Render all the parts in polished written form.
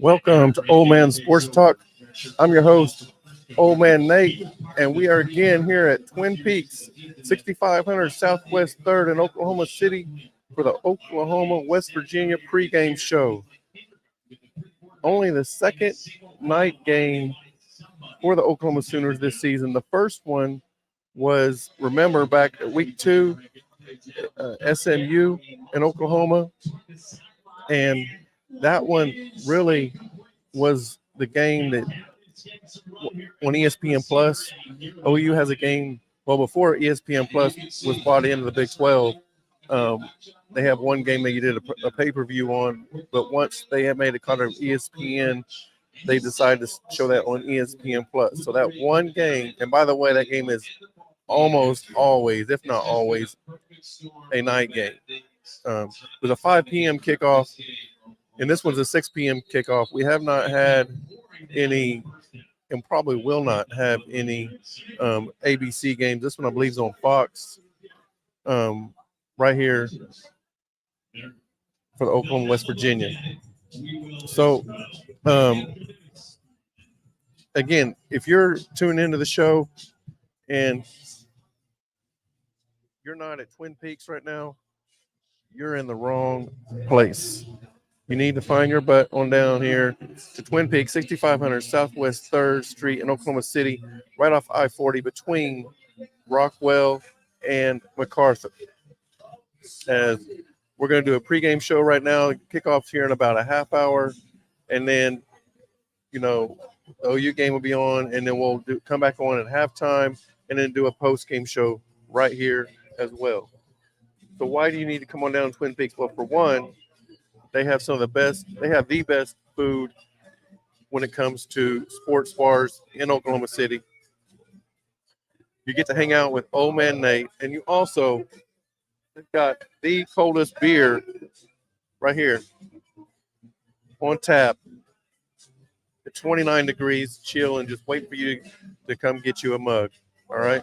Welcome to Old Man Sports Talk. I'm your host, Old Man Nate, and we are again here at Twin Peaks, 6500 Southwest 3rd in Oklahoma City for the Oklahoma West Virginia pregame show. Only the second night game for the Oklahoma Sooners this season. The first one was, remember, back at week 2, SMU in Oklahoma, and that one really was the game that on ESPN Plus. OU has a game. Well, before ESPN Plus was bought into the Big 12, they have one game that you did a pay-per-view on. But once they have made a cut of ESPN, they decided to show that on ESPN Plus. So that one game, and by the way, that game is almost always, if not always, a night game. With a 5 p.m. kickoff, and this one's a 6 p.m. kickoff. We have not had any, and probably will not have any ABC games. This one, I believe, is on Fox, right here for the Oklahoma West Virginia. So, again, if you're tuning into the show and you're not at Twin Peaks right now, you're in the wrong place. You need to find your butt on down here to Twin Peaks, 6500 Southwest 3rd Street in Oklahoma City, right off I-40 between Rockwell and MacArthur. As we're going to do a pregame show right now. Kickoff's here in about a half hour. And then, the OU game will be on, and then we'll come back on at halftime and then do a post-game show right here as well. So why do you need to come on down to Twin Peaks? Well, for one, they have the best food when it comes to sports bars in Oklahoma City. You get to hang out with Old Man Nate, and you also got the coldest beer right here on tap at 29 degrees, chill, and just wait for you to come get you a mug. All right?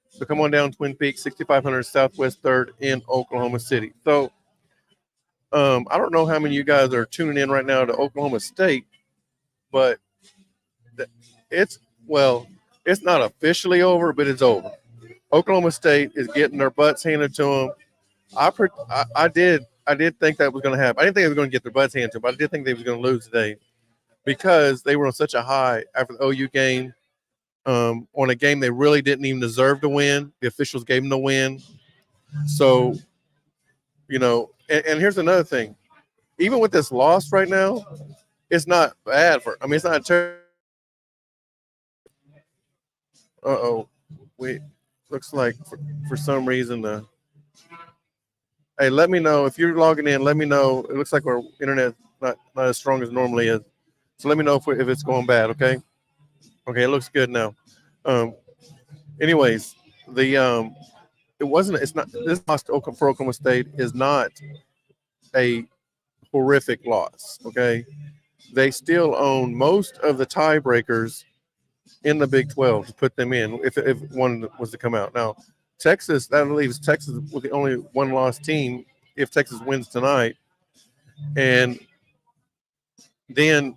So come on down Twin Peaks, 6500 Southwest 3rd in Oklahoma City. So I don't know how many of you guys are tuning in right now to Oklahoma State, but it's not officially over, but it's over. Oklahoma State is getting their butts handed to them. I did think that was going to happen. I didn't think they were going to get their butts handed to them, but I did think they was going to lose today because they were on such a high after the OU game, on a game they really didn't even deserve to win. The officials gave them the win. So, and here's another thing. Even with this loss right now, it's not bad it's not terrible. Wait, looks like for some reason hey, let me know if you're logging in. Let me know. It looks like our internet not as strong as it normally is. So let me know if it's going bad. Okay, it looks good now. Anyways, it's not, this loss for Oklahoma State is not a horrific loss. Okay, they still own most of the tiebreakers in the Big 12 to put them in if one was to come out. Now, Texas, that leaves Texas with the only one-loss team if Texas wins tonight. And then,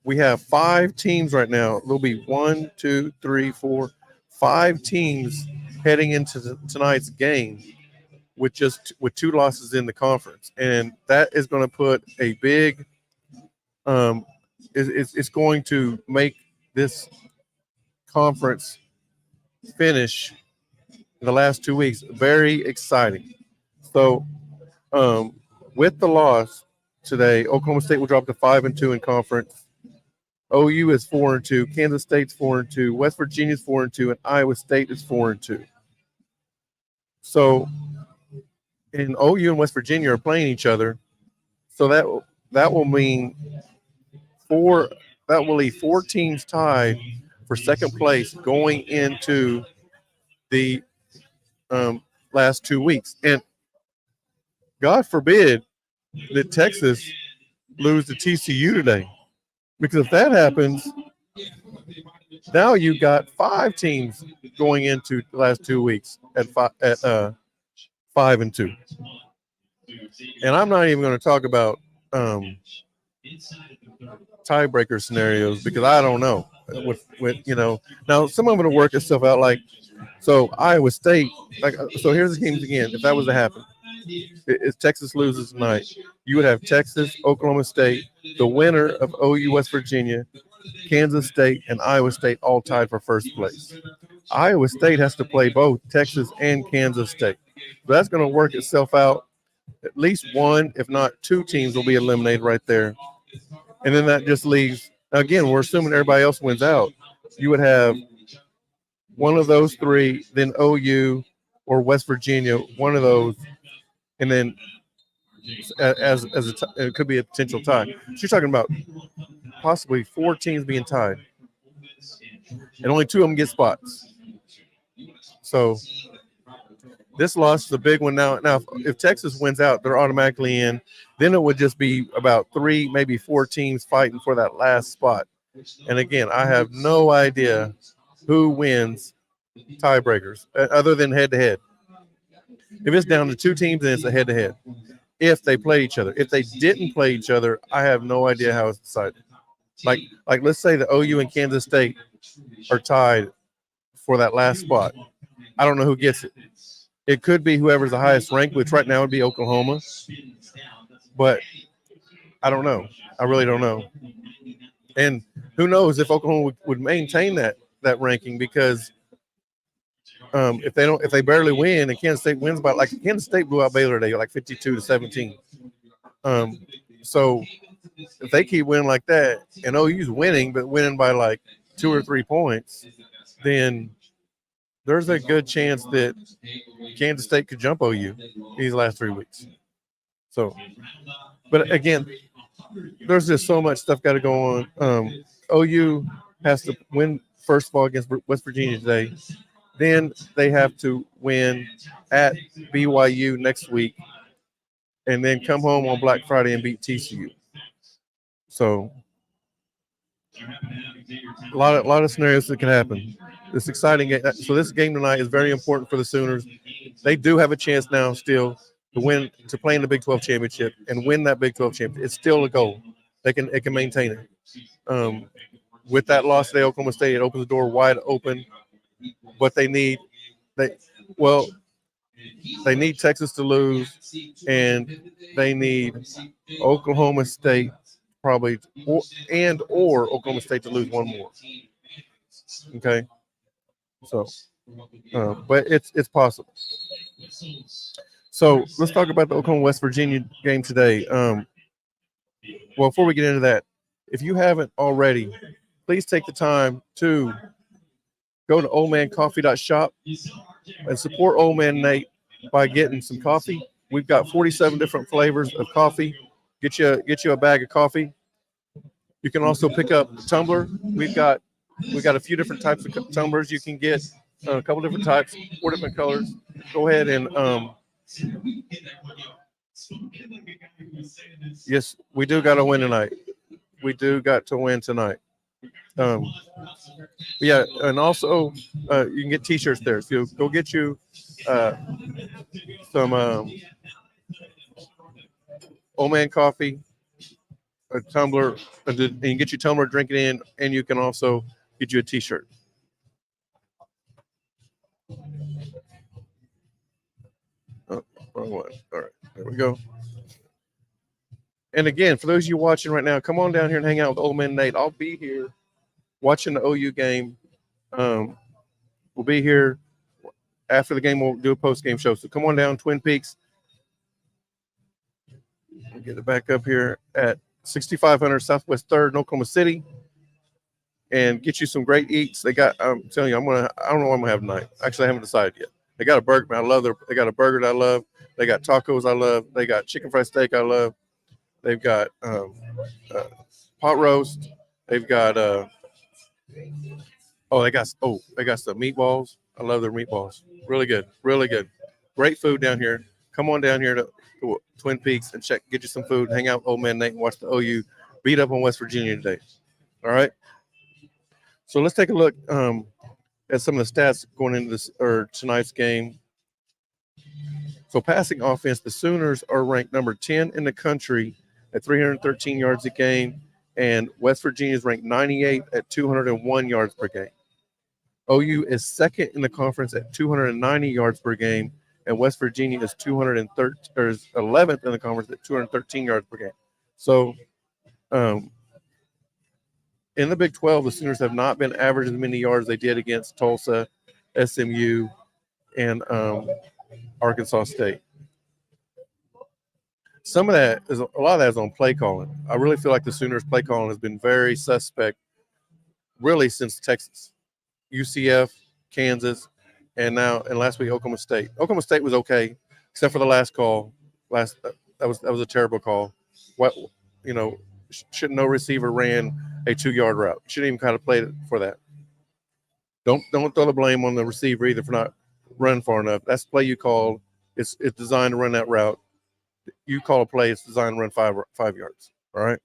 we have 5 teams right now. There'll be 1, 2, 3, 4, 5 teams heading into tonight's game with 2 losses in the conference. And that is going to put a big it's going to make this conference finish in the last 2 weeks very exciting. So with the loss today, Oklahoma State will drop to 5-2 in conference. OU is 4-2, Kansas State's 4-2, West Virginia's 4-2, and Iowa State is 4-2. So, and OU and West Virginia are playing each other. So that will mean leave 4 teams tied for second place going into the last 2 weeks. And God forbid that Texas lose to TCU today, because if that happens, now you got 5 teams going into the last 2 weeks at 5-2. And I'm not even going to talk about tiebreaker scenarios because I don't know with now some of it will work itself out. Like so Iowa State, like so here's the games again. If that was to happen, if Texas loses tonight, you would have Texas, Oklahoma State, the winner of OU West Virginia, Kansas State, and Iowa State all tied for first place. Iowa State has to play both Texas and Kansas State. So that's going to work itself out. At least one, if not two teams will be eliminated right there. And then that just leaves, again, we're assuming everybody else wins out. You would have one of those three, then OU or West Virginia, one of those, and then it could be a potential tie. She's talking about possibly four teams being tied, and only two of them get spots. So this loss is a big one now. Now, if Texas wins out, they're automatically in. Then it would just be about three, maybe four teams fighting for that last spot. And again, I have no idea who wins tiebreakers other than head-to-head. If it's down to two teams, then it's a head-to-head. If they play each other. If they didn't play each other, I have no idea how it's decided. Like let's say the OU and Kansas State are tied for that last spot. I don't know who gets it. It could be whoever's the highest ranked, which right now would be Oklahoma. But I don't know. I really don't know. And who knows if Oklahoma would maintain that ranking because if they barely win and Kansas State wins by like Kansas State blew out Baylor today like 52-17. So if they keep winning like that and OU's winning but winning by like 2 or 3 points, then there's a good chance that Kansas State could jump OU these last 3 weeks. So, but again, there's just so much stuff got to go on. OU has to win first of all against West Virginia today. Then they have to win at BYU next week, and then come home on Black Friday and beat TCU. So, a lot of scenarios that can happen. This exciting game. So this game tonight is very important for the Sooners. They do have a chance now still to play in the Big 12 championship and win that Big 12 championship. It's still a goal. They can maintain it. With that loss today, Oklahoma State, it opens the door wide open. But they need Texas to lose, and they need Oklahoma State probably or Oklahoma State to lose one more. Okay, so but it's possible. So let's talk about the Oklahoma West Virginia game today. Well, before we get into that, if you haven't already, please take the time to go to oldmancoffee.shop and support Old Man Nate by getting some coffee. We've got 47 different flavors of coffee. Get you a bag of coffee. You can also pick up a tumbler. We've got a few different types of tumblers you can get, a couple different types, 4 different colors. Go ahead and yes, we do got to win tonight. We do got to win tonight. Yeah, and also you can get T-shirts there. So go get you some Old Man coffee, a tumbler, and you can get your tumbler, drink it in, and you can also get you a T-shirt. Oh, wrong one. All right, there we go. And again, for those of you watching right now, come on down here and hang out with Old Man Nate. I'll be here watching the OU game. We'll be here after the game. We'll do a post-game show. So come on down, Twin Peaks. We'll get it back up here at 6500 Southwest 3rd in Oklahoma City, and get you some great eats. They got. I'm telling you, I don't know what I'm gonna have tonight. Actually, I haven't decided yet. They got a burger. Man, they got a burger that I love. They got tacos I love. They got chicken fried steak I love. They've got pot roast. They've got they got some meatballs. I love their meatballs. Really good. Really good. Great food down here. Come on down here to Twin Peaks and get you some food. Hang out with Old Man Nate and watch the OU beat up on West Virginia today. All right. So let's take a look at some of the stats going into tonight's game. So passing offense, the Sooners are ranked number 10 in the country at 313 yards a game, and West Virginia is ranked 98th at 201 yards per game. OU is second in the conference at 290 yards per game, and West Virginia is 11th in the conference at 213 yards per game. So, in the Big 12, the Sooners have not been averaging as many yards they did against Tulsa, SMU, and Arkansas State. A lot of that is on play calling. I really feel like the Sooners' play calling has been very suspect, really since Texas, UCF, Kansas, and last week Oklahoma State. Oklahoma State was okay, except for the last call. That was a terrible call. Shouldn't no receiver ran a 2-yard route. Shouldn't even kind of played it for that. Don't throw the blame on the receiver either for not running far enough. That's the play you called. It's designed to run that route. You call a play, it's designed to run 5 yards. All right.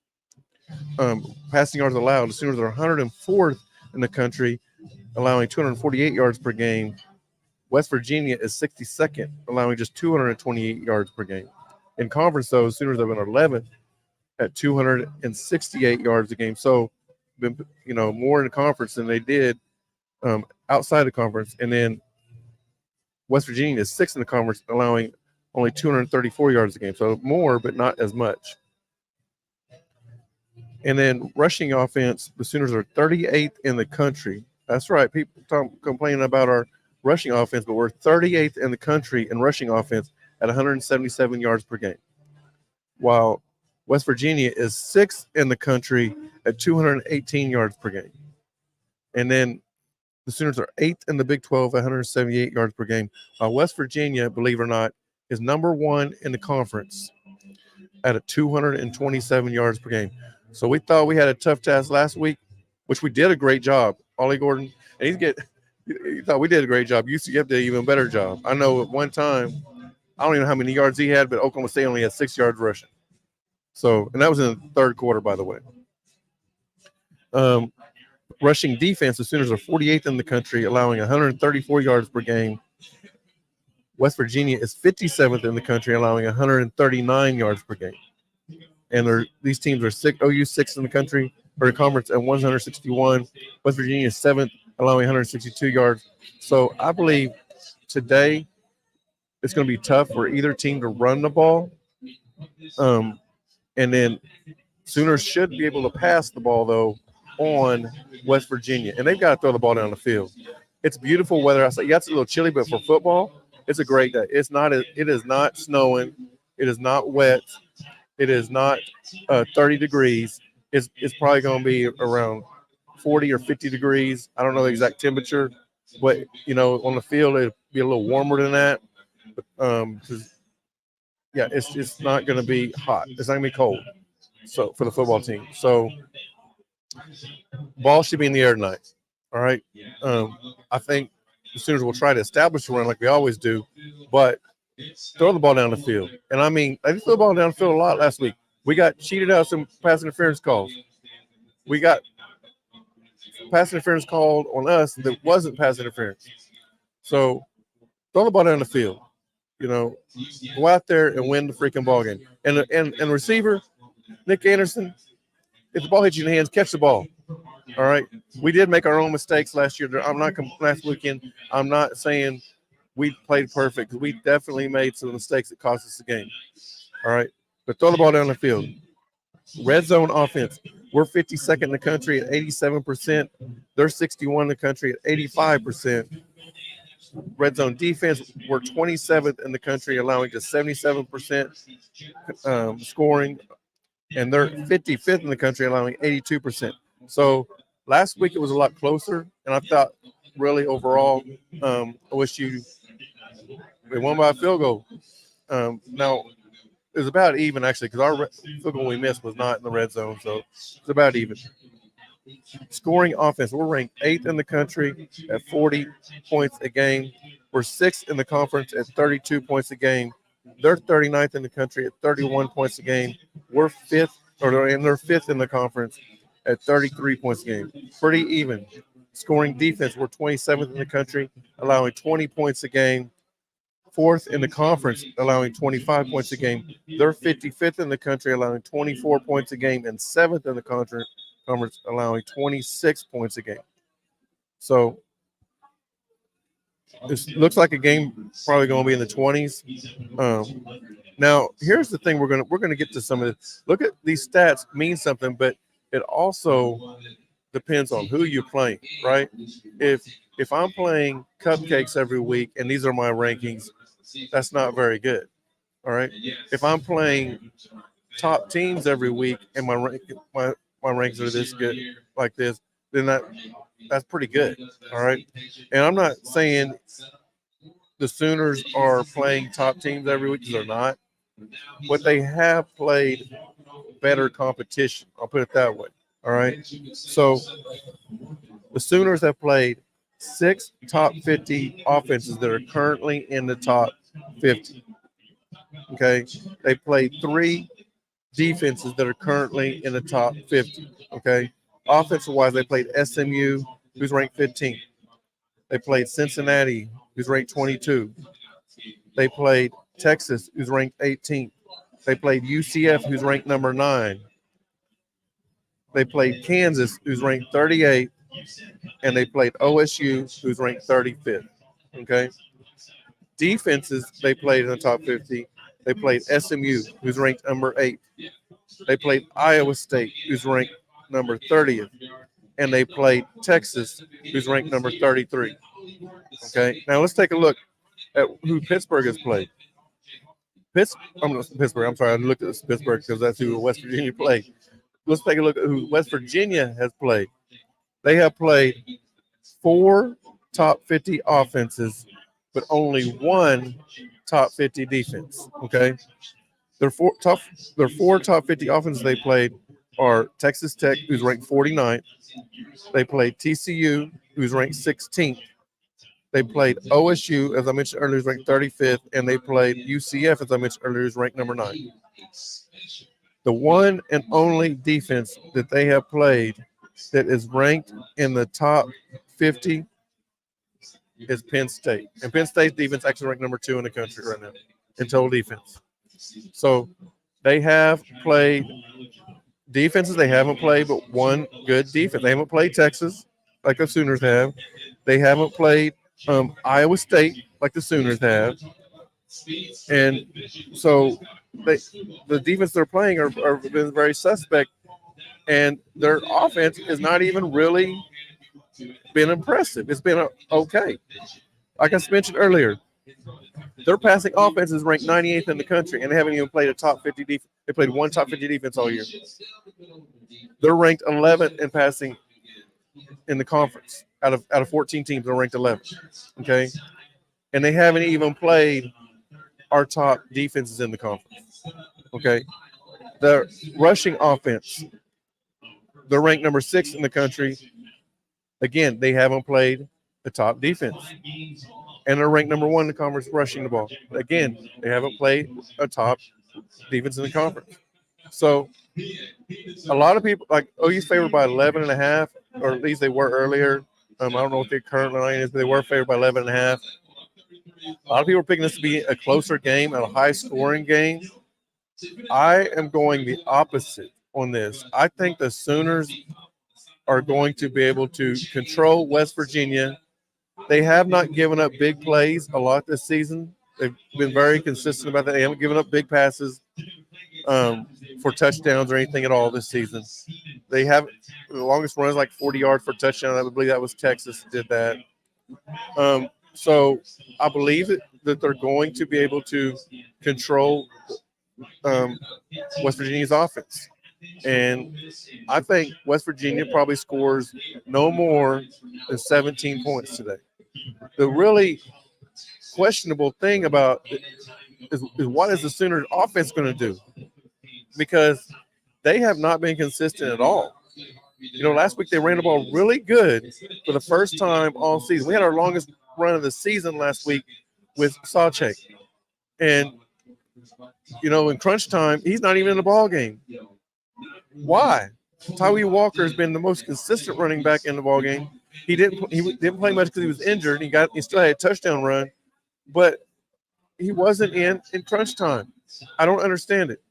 Passing yards allowed, the Sooners are 104th in the country, allowing 248 yards per game. West Virginia is 62nd, allowing just 228 yards per game. In conference, though, the Sooners have been 11th at 268 yards a game. So, more in the conference than they did outside the conference. And then West Virginia is 6th in the conference, allowing only 234 yards a game. So more, but not as much. And then rushing offense, the Sooners are 38th in the country. That's right. People complaining about our rushing offense, but we're 38th in the country in rushing offense at 177 yards per game. While West Virginia is 6th in the country at 218 yards per game. And then the Sooners are 8th in the Big 12 at 178 yards per game. While West Virginia, believe it or not, is number 1 in the conference at a 227 yards per game. So we thought we had a tough task last week, which we did a great job. Ollie Gordon, and he thought we did a great job. UCF did an even better job. I know at one time, I don't even know how many yards he had, but Oklahoma State only had 6 yards rushing. So, and that was in the third quarter, by the way. Rushing defense, the Sooners are 48th in the country, allowing 134 yards per game. West Virginia is 57th in the country, allowing 139 yards per game. And these teams are OU 6th in the country, or the conference at 161. West Virginia is 7th, allowing 162 yards. So I believe today it's going to be tough for either team to run the ball. And then Sooners should be able to pass the ball, though, on West Virginia. And they've got to throw the ball down the field. It's beautiful weather. I say, yeah, it's a little chilly, but for football, it's a great day. It is not snowing. It is not wet. It is not 30 degrees. It's probably going to be around 40 or 50 degrees. I don't know the exact temperature, but, on the field, it'll be a little warmer than that. It's not going to be hot. It's not going to be cold. So for the football team. So ball should be in the air tonight. All right. I think the Sooners will try to establish a run like we always do, but throw the ball down the field. And I mean, they threw the ball down the field a lot last week. We got cheated out some pass interference calls. We got pass interference called on us that wasn't pass interference. So throw the ball down the field. Go out there and win the freaking ball game. And receiver, Nick Anderson, if the ball hits you in the hands, catch the ball. All right. We did make our own mistakes last year. Last weekend. I'm not saying we played perfect, because we definitely made some mistakes that cost us the game. All right. But throw the ball down the field. Red zone offense. We're 52nd in the country at 87%. They're 61 in the country at 85%. Red zone defense, we're 27th in the country, allowing just 77% scoring. And they're 55th in the country, allowing 82%. So last week it was a lot closer, and I thought really overall, I wish we won by a field goal. Now, it was about even, actually, because our field goal we missed was not in the red zone, so it's about even. Scoring offense, we're ranked 8th in the country at 40 points a game. We're 6th in the conference at 32 points a game. They're 39th in the country at 31 points a game. We're 5th, they're 5th in the conference at 33 points a game. Pretty even. Scoring defense, we're 27th in the country, allowing 20 points a game. fourth in the conference, allowing 25 points a game. They're 55th in the country, allowing 24 points a game, and seventh in the conference, allowing 26 points a game. So it looks like a game probably going to be in the 20s. Now, here's the thing: we're gonna get to some of this. Look at these stats mean something, but it also depends on who you're playing, right? If I'm playing cupcakes every week and these are my rankings, that's not very good. All right. If I'm playing top teams every week and my rankings are this good like this, then that's pretty good. All right. And I'm not saying the Sooners are playing top teams every week, because they're not. But they have played better competition. I'll put it that way. All right. So the Sooners have played 6 top 50 offenses that are currently in the top 50. Okay. They played 3 defenses that are currently in the top 50. Okay. Offensive wise, they played SMU, who's ranked 15th. They played Cincinnati, who's ranked 22. They played Texas, who's ranked 18th. They played UCF, who's ranked number 9. They played Kansas, who's ranked 38th. And they played OSU, who's ranked 35th. Okay. Defenses, they played in the top 50. They played SMU, who's ranked number 8. They played Iowa State, who's ranked number 30th. And they played Texas, who's ranked number 33. Okay. Now let's take a look at who Pittsburgh has played. Pittsburgh. I'm sorry, I looked at Pittsburgh because that's who West Virginia played. Let's take a look at who West Virginia has played. They have played 4 top 50 offenses, but only 1 top 50 defense. Okay, their 4 top 50 offenses they played are Texas Tech, who's ranked 49th. They played TCU, who's ranked 16th. They played OSU, as I mentioned earlier, is ranked 35th, and they played UCF, as I mentioned earlier, is ranked number 9. The one and only defense that they have played that is ranked in the top 50 is Penn State. And Penn State's defense actually ranked number 2 in the country right now in total defense. So they have played defenses they haven't played, but one good defense. They haven't played Texas like the Sooners have. They haven't played Iowa State like the Sooners have. And so the defense they're playing are been very suspect, and their offense has not even really been impressive. It's been okay. Like I mentioned earlier, their passing offense is ranked 98th in the country, and they haven't even played a top 50 defense. They played 1 top 50 defense all year. They're ranked 11th in passing in the conference. Out of 14 teams, they're ranked 11th. Okay, and they haven't even played our top defenses in the conference. Okay, the rushing offense, they're ranked number 6 in the country. Again, they haven't played the top defense. And they're ranked number 1 in the conference rushing the ball. Again, they haven't played a top defense in the conference. So a lot of people, like OU's favored by 11.5, or at least they were earlier. I don't know what their current line is, but they were favored by 11.5. A lot of people are picking this to be a closer game and a high-scoring game. I am going the opposite on this. I think the Sooners are going to be able to control West Virginia. They have not given up big plays a lot this season. They've been very consistent about that. They haven't given up big passes for touchdowns or anything at all this season. They haven't. The longest run is like 40 yards for a touchdown. I believe that was Texas did that. So I believe that they're going to be able to control West Virginia's offense. And I think West Virginia probably scores no more than 17 points today. The really questionable thing about it is what is the Sooners offense going to do? Because they have not been consistent at all. You know, last week they ran the ball really good for the first time all season. We had our longest run of the season last week with Sachet. And, you know, in crunch time, he's not even in the ball game. Why? Tyree Walker has been the most consistent running back in the ball game. He didn't play much because he was injured. He still had a touchdown run, but he wasn't in crunch time. I don't understand it.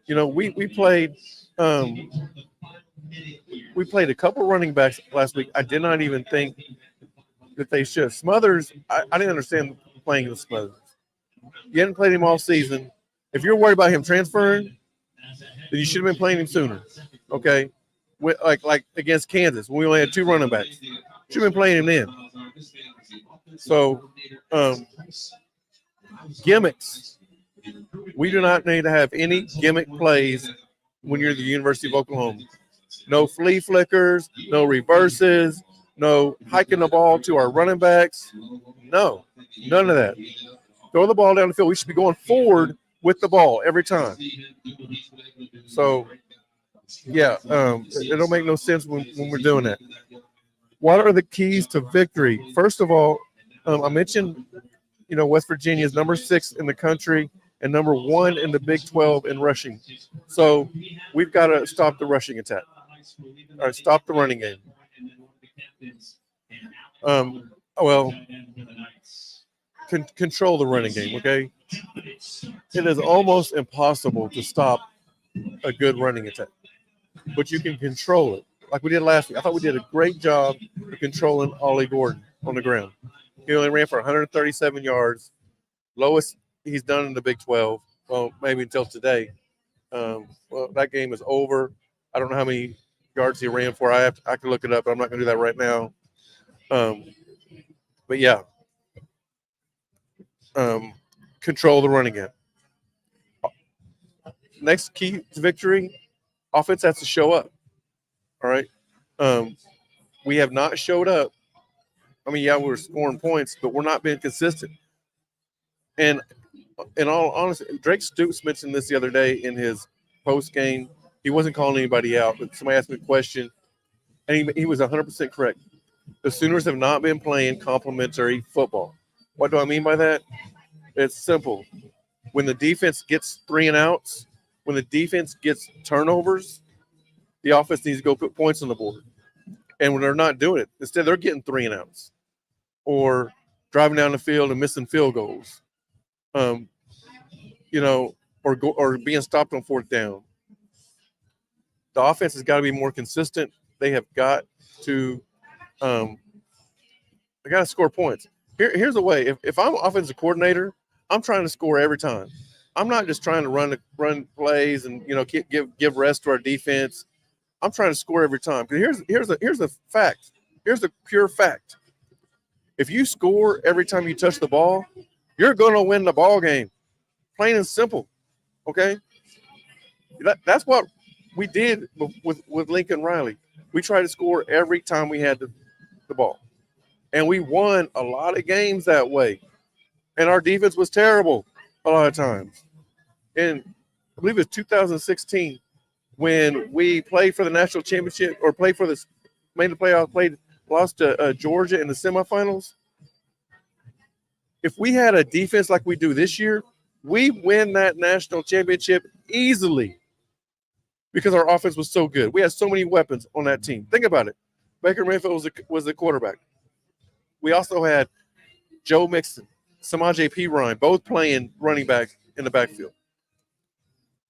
We played we played a couple running backs last week. I did not even think that they should. Smothers, I didn't understand playing with Smothers. You hadn't played him all season. If you're worried about him transferring, then you should have been playing him sooner. Okay, like against Kansas when we only had 2 running backs, should have been playing him then. So gimmicks. We do not need to have any gimmick plays when you're at the University of Oklahoma. No flea flickers, no reverses, no hiking the ball to our running backs. No, none of that. Throw the ball down the field. We should be going forward with the ball every time. So, yeah, it don't make no sense when we're doing that. What are the keys to victory? First of all, I mentioned, West Virginia is number 6 in the country and number 1 in the Big 12 in rushing. So we've got to stop the rushing attack. All right, stop the running game. Control the running game, okay? It is almost impossible to stop a good running attack, but you can control it like we did last week. I thought we did a great job of controlling Ollie Gordon on the ground. He only ran for 137 yards, lowest he's done in the Big 12. Well, maybe until today. That game is over. I don't know how many yards he ran for. I can look it up, but I'm not going to do that right now. But yeah, control the running game. Next key to victory, offense has to show up. All right. We have not showed up. I mean, yeah, we're scoring points, but we're not being consistent. And in all honesty, Drake Stoops mentioned this the other day in his post game. He wasn't calling anybody out, but somebody asked me a question, and he was 100% correct. The Sooners have not been playing complementary football. What do I mean by that? It's simple. When the defense gets 3 and outs, when the defense gets turnovers, the offense needs to go put points on the board. And when they're not doing it, instead they're getting 3 and outs or driving down the field and missing field goals, or being stopped on 4th down. The offense has got to be more consistent. They have got to they got to score points. Here's the way. If I'm offensive coordinator, I'm trying to score every time. I'm not just trying to run plays and give rest to our defense. I'm trying to score every time. Because here's the fact. Here's the pure fact. If you score every time you touch the ball, you're going to win the ball game. Plain and simple. Okay? That's what we did with Lincoln Riley. We tried to score every time we had the ball. And we won a lot of games that way. And our defense was terrible a lot of times. And I believe it's 2016 when we played for the national championship or made the playoffs, lost to Georgia in the semifinals. If we had a defense like we do this year, we win that national championship easily because our offense was so good. We had so many weapons on that team. Think about it. Baker Mayfield was the quarterback. We also had Joe Mixon, Samaje Perine, both playing running back in the backfield.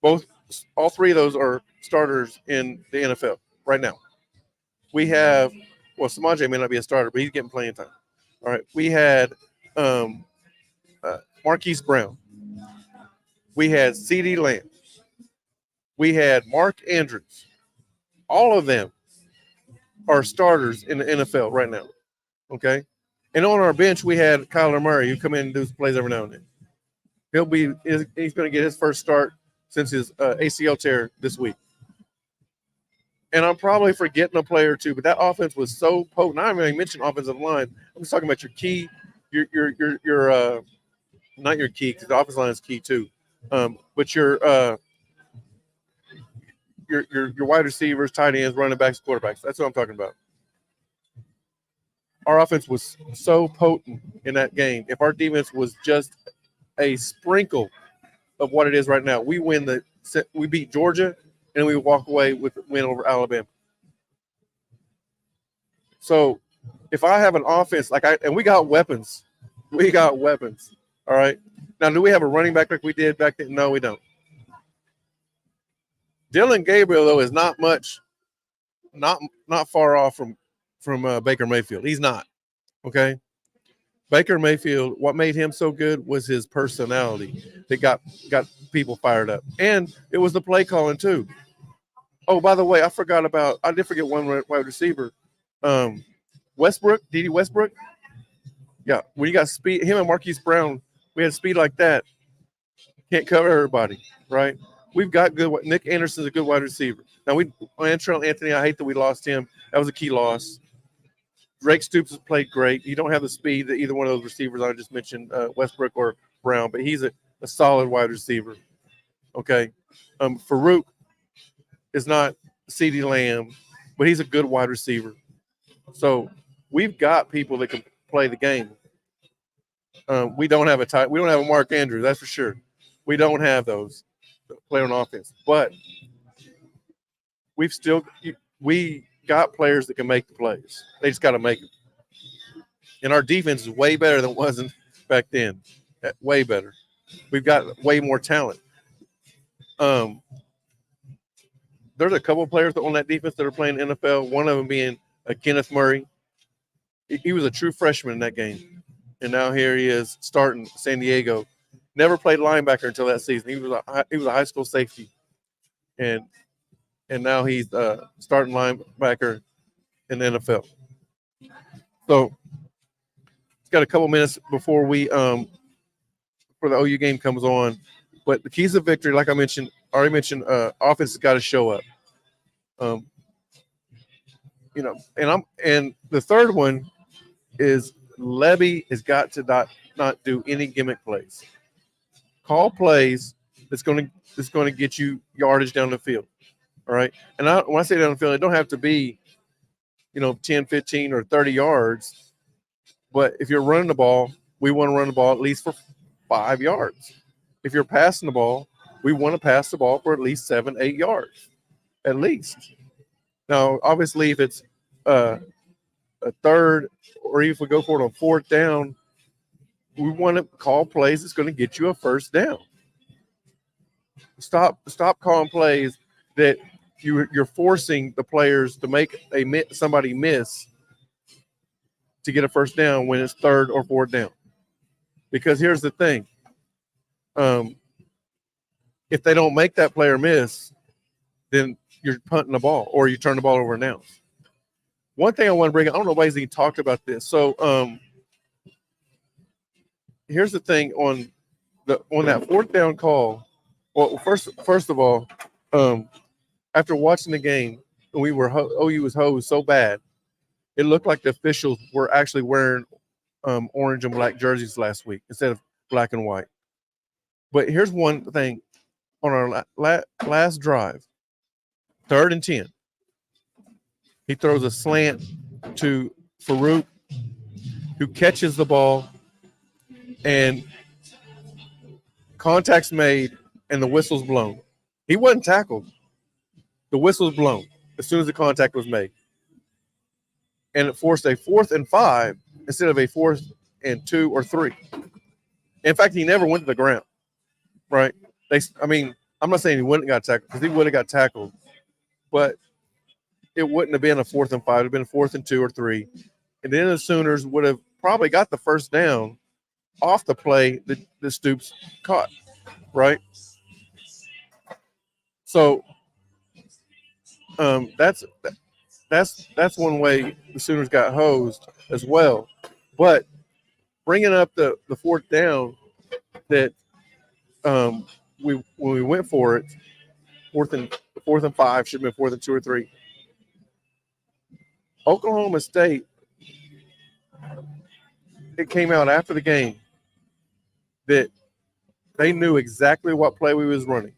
All 3 of those are starters in the NFL right now. We have, Samaje may not be a starter, but he's getting playing time. All right. We had Marquise Brown. We had CeeDee Lamb. We had Mark Andrews. All of them are starters in the NFL right now. Okay. And on our bench, we had Kyler Murray, who come in and do some plays every now and then. He's going to get his first start since his ACL tear this week. And I'm probably forgetting a player or two, but that offense was so potent. I haven't even mentioned offensive line. I'm just talking about your key, your not your key, because the offensive line is key too. But your wide receivers, tight ends, running backs, quarterbacks. That's what I'm talking about. Our offense was so potent in that game. If our defense was just a sprinkle of what it is right now, we beat Georgia, and we walk away with a win over Alabama. So if I have an offense and we got weapons, all right. Now, do we have a running back like we did back then? No, we don't. Dylan Gabriel, though, is not much, not far off from Baker Mayfield. He's not. Okay. Baker Mayfield, what made him so good was his personality that got people fired up, and it was the play calling too. Oh, by the way, I did forget one wide receiver, um, Westbrook, D.D. Westbrook. Yeah, when you got speed, him and Marquise Brown, we had speed like that. Can't cover everybody, right? We've got good. Nick Anderson's a good wide receiver. Now Antrell Anthony, I hate that we lost him. That was a key loss. Drake Stoops has played great. You don't have the speed that either one of those receivers I just mentioned, Westbrook or Brown, but he's a solid wide receiver. Okay. Farouk is not CeeDee Lamb, but he's a good wide receiver. So we've got people that can play the game. We don't have a Mark Andrews, that's for sure. We don't have those that play on offense, but we got players that can make the plays. They just got to make them. And our defense is way better than it wasn't back then. Way better. We've got way more talent. There's a couple of players on that defense that are playing NFL. One of them being Kenneth Murray. He was a true freshman in that game, and now here he is starting San Diego. Never played linebacker until that season. He was a high school safety, and now he's starting linebacker in the NFL. So it's got a couple minutes before we for the OU game comes on. But the keys of victory, like I already mentioned, offense has got to show up. And the third one is Levy has got to not do any gimmick plays. Call plays that's going to get you yardage down the field. All right. And when I say down the field, it don't have to be, 10, 15, or 30 yards. But if you're running the ball, we want to run the ball at least for 5 yards. If you're passing the ball, we want to pass the ball for at least 7, 8 yards, at least. Now, obviously, if it's a third, or even if we go for it on fourth down, we want to call plays that's going to get you a first down. Stop calling plays that you're forcing the players to make somebody miss to get a first down when it's third or fourth down. Because here's the thing. If they don't make that player miss, then you're punting the ball or you turn the ball over and down. One thing I want to bring up, I don't know if anybody's even talked about this. So here's the thing on that fourth down call. Well, first of all, after watching the game, OU was hosed so bad, it looked like the officials were actually wearing orange and black jerseys last week instead of black and white. But here's one thing on our last drive, 3rd and 10. He throws a slant to Farouk, who catches the ball, and contact's made, and the whistle's blown. He wasn't tackled. The whistle's blown as soon as the contact was made. And it forced a 4th and 5 instead of a 4th and 2 or 3. In fact, he never went to the ground, right? I'm not saying he wouldn't have got tackled, because he would have got tackled, but it wouldn't have been a 4th and 5. It would have been a 4th and 2 or 3. And then the Sooners would have probably got the first down off the play that the Stoops caught, right? So that's one way the Sooners got hosed as well. But bringing up the 4th down, that when we went for it, 4th and 5 should have been 4th and 2 or 3. Oklahoma State, it came out after the game that they knew exactly what play we was running.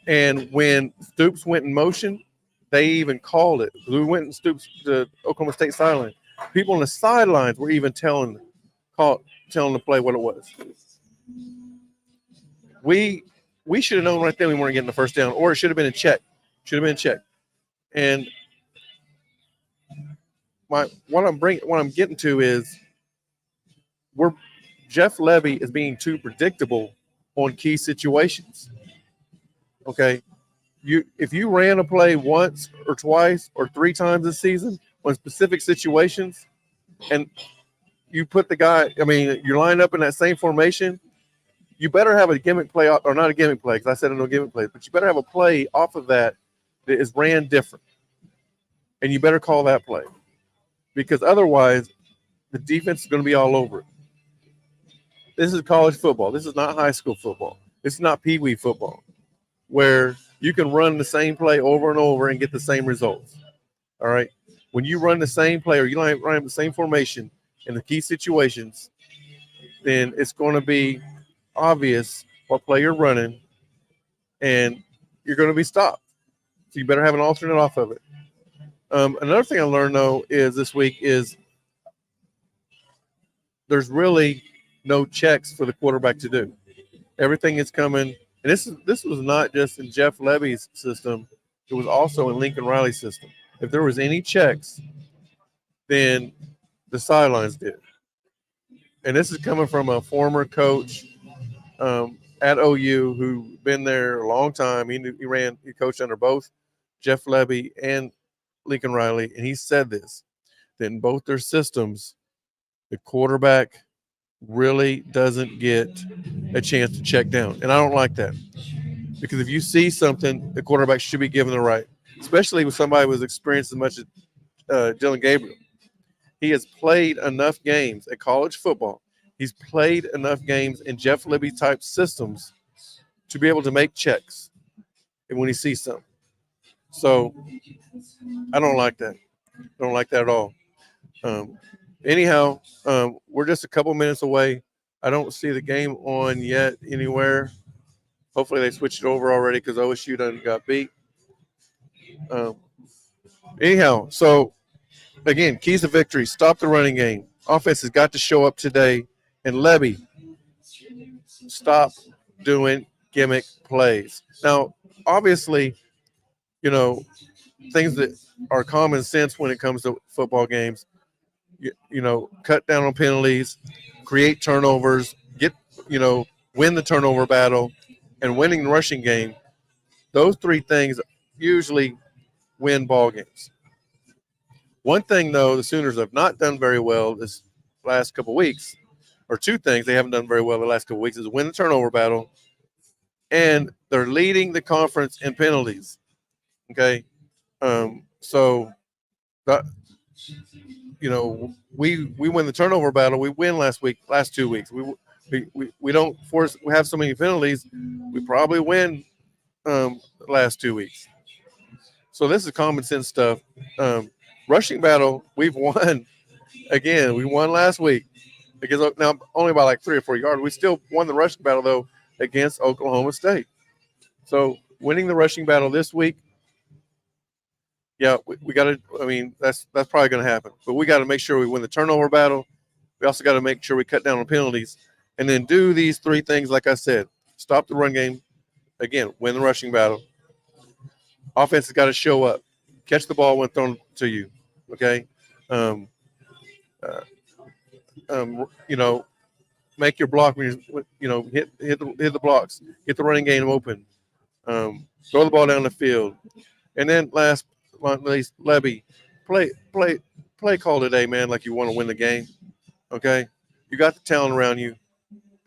And when Stoops went in motion, they even called it. We went in Stoops to Oklahoma State sideline. People on the sidelines were even telling the play what it was. We should have known right then we weren't getting the first down, or it should have been a check. And what I'm getting to is we're Jeff Levy is being too predictable on key situations. Okay, if you ran a play once or twice or three times this season on specific situations, and you put the guy, I mean, you're lined up in that same formation, you better have a gimmick play, or not a gimmick play, because I said no gimmick plays, but you better have a play off of that is ran different, and you better call that play, because otherwise the defense is going to be all over it. This is college football. This is not high school football. This is not peewee football, where you can run the same play over and over and get the same results. All right. When you run the same play or you run the same formation in the key situations, then it's going to be obvious what play you're running, and you're going to be stopped. So you better have an alternate off of it. Another thing I learned, though, is this week is there's really no checks for the quarterback to do. Everything is coming. And this was not just in Jeff Levy's system. It was also in Lincoln Riley's system. If there was any checks, then the sidelines did. And this is coming from a former coach at OU who been there a long time. He coached under both Jeff Levy and Lincoln Riley. And he said this, that in both their systems, the quarterback really doesn't get a chance to check down. And I don't like that, because if you see something, the quarterback should be given the right, especially with somebody with experience as much as Dillon Gabriel. He has played enough games at college football. He's played enough games in Jeff Levy type systems to be able to make checks and when he sees something. So I don't like that. I don't like that at all. Anyhow, we're just a couple minutes away. I don't see the game on yet anywhere. Hopefully they switched it over already, because OSU done got beat. Anyhow, so again, keys to victory: stop the running game. Offense has got to show up today. And Levy, stop doing gimmick plays. Now, obviously, things that are common sense when it comes to football games. Cut down on penalties, create turnovers, win the turnover battle, and winning the rushing game. Those three things usually win ball games. One thing, though, the Sooners have not done very well this last couple weeks, or two things they haven't done very well the last couple weeks, is win the turnover battle, and they're leading the conference in penalties. Okay, so that. We win the turnover battle. We win last 2 weeks. We don't force. We have so many penalties. We probably win the last 2 weeks. So this is common sense stuff. Rushing battle, we've won. Again, we won last week because now only by like 3 or 4 yards. We still won the rushing battle though against Oklahoma State. So winning the rushing battle this week. Yeah, we got to. I mean, that's probably going to happen. But we got to make sure we win the turnover battle. We also got to make sure we cut down on penalties, and then do these three things. Like I said, stop the run game. Again, win the rushing battle. Offense has got to show up, catch the ball when thrown to you. Okay, make your block when hit the blocks, get the running game open, throw the ball down the field, and then last. Levy, play call today, man, like you want to win the game. Okay? You got the talent around you.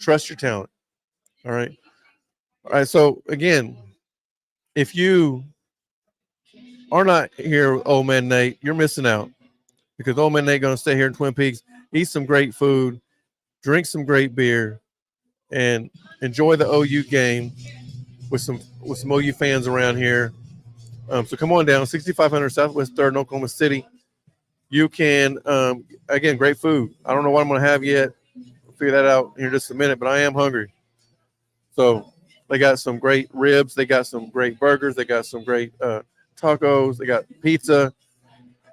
Trust your talent. All right? All right, so again, if you are not here with Old Man Nate, you're missing out, because Old Man Nate going to stay here in Twin Peaks, eat some great food, drink some great beer, and enjoy the OU game with some OU fans around here. So come on down, 6500 Southwest 3rd in Oklahoma City. You can, again, great food. I don't know what I'm going to have yet. I'll figure that out here in just a minute, but I am hungry. So they got some great ribs. They got some great burgers. They got some great tacos. They got pizza.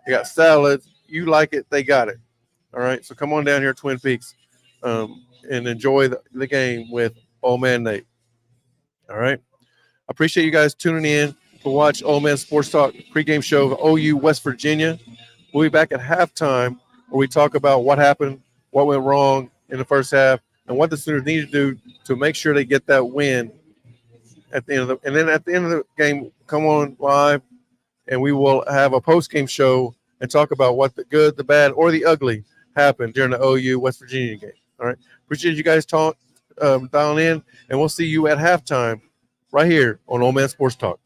They got salads. You like it, they got it. All right, so come on down here, Twin Peaks, and enjoy the game with Old Man Nate. All right. I appreciate you guys tuning in to watch Old Man Sports Talk pregame show of OU West Virginia. We'll be back at halftime where we talk about what happened, what went wrong in the first half, and what the Sooners need to do to make sure they get that win at the end of the. And then at the end of the game, come on live, and we will have a post game show and talk about what the good, the bad, or the ugly happened during the OU West Virginia game. All right, appreciate you guys dialing in, and we'll see you at halftime right here on Ole Man Sports Talk.